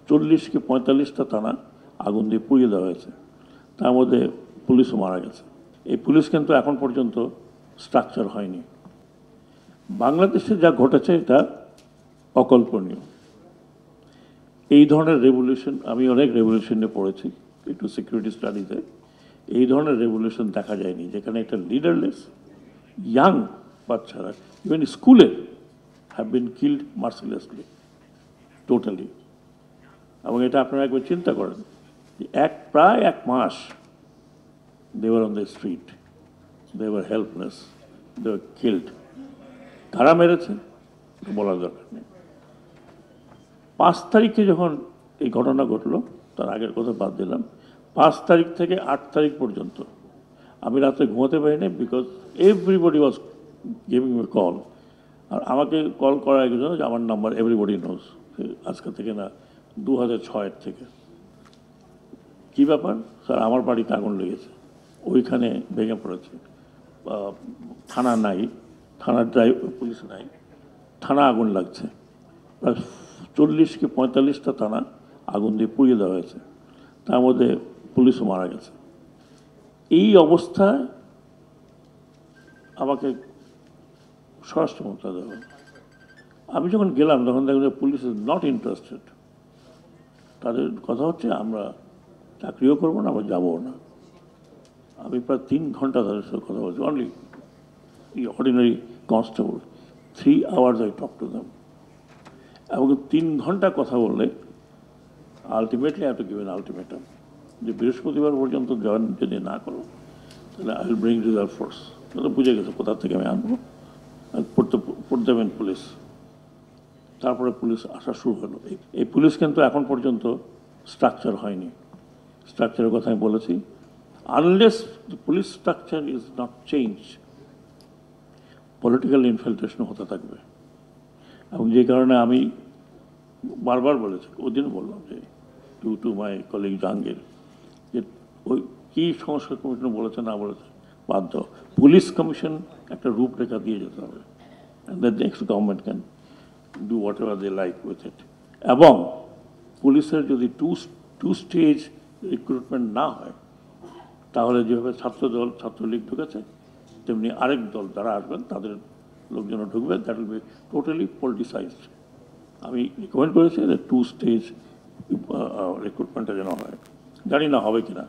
40 কি 45টা থানা আগুন দিয়ে পুড়িয়ে দেওয়া হয়েছে, তার মধ্যে পুলিশও মারা গেছে। এই পুলিশ কিন্তু এখন পর্যন্ত স্ট্রাকচার হয়নি। বাংলাদেশে যা ঘটেছে এটা অকল্পনীয়। এই ধরনের রেভলিউশন আমি অনেক রেভলিউশনে পড়েছি, একটু সিকিউরিটি স্টাডিজে। এই ধরনের রেভলিউশন দেখা যায়নি যেখানে একটা লিডারলেস ইয়াং বাচ্চারা ইভেন স্কুলে have been killed mercilessly totally. এবং এটা আপনারা একবার চিন্তা করেন, প্রায় এক মাস they were on the street, they were helpless, they were killed. কারা মেরেছে বলার দরকার নেই। 5 তারিখে যখন এই ঘটনা ঘটলো, তার আগের কথা বাদ দিলাম, 5 তারিখ থেকে 8 তারিখ পর্যন্ত আমি রাতে ঘুমাতে পারিনি, because everybody was giving me call. আর আমাকে কল করার একজন যে আমার নাম্বার এভরিবডি নোজ, আজকে থেকে না 2006 থেকে। কী ব্যাপার স্যার? আমার বাড়িতে আগুন লেগেছে, ওইখানে ভেঙে পড়েছে, থানা নাই, থানার পুলিশ নাই, থানা আগুন লাগছে, প্রায় 40 কি 45টা থানা আগুন দিয়ে পুড়িয়ে দেওয়া হয়েছে, তার মধ্যে পুলিশও মারা গেছে। এই অবস্থায় আমাকে স্বরাষ্ট্র মন্ত্রণালয় দেওয়া, আমি যখন গেলাম তখন দেখলাম যে পুলিশ ইজ নট ইন্টারেস্টেড। তাদের কথা হচ্ছে আমরা চাকরিও করবো না, আমরা যাবও না। আমি প্রায় 3 ঘন্টা তাদের সাথে কথা বলছি, only ordinary constable. 3 hours I talk to them. এবং 3 ঘন্টা কথা বললে ultimately I have to give an ultimatum যে বৃহস্পতিবার পর্যন্ত জয়েন যদি না করো তাহলে I will bring reserve force. তাহলে বুঝে গেছে কোথা থেকে আমি আনবো, পড়তে দেবেন পুলিশ। তারপরে পুলিশ আসা শুরু হলো। এই পুলিশ কিন্তু এখন পর্যন্ত স্ট্রাকচার হয়নি। স্ট্রাকচারের কথা আমি বলেছি, unless the police structure is not changed, political infiltration হতে থাকবে। এবং যে কারণে আমি বারবার বলেছি, ওই দিন বললাম যে টু মাই কলিগ জাহাঙ্গীর, যে ওই কী সংস্কার কমিশন বলেছে না বলেছে বাধ্য, পুলিশ কমিশন একটা রূপরেখা দিয়ে যেতে হবে, and the next government can do whatever they like with it. এবং পুলিশের যদি টু স্টেজ রিক্রুটমেন্ট না হয়, তাহলে যেভাবে ছাত্রদল ছাত্রলীগ ঢুকেছে, তেমনি আরেক দল যারা আসবেন তাদের লোকজন ঢুকবে, that will be totally politicised. আমি রিকমেন্ড করেছি যে 2 স্টেজ রিক্রুটমেন্টটা যেন হয়, জানি না হবে কিনা।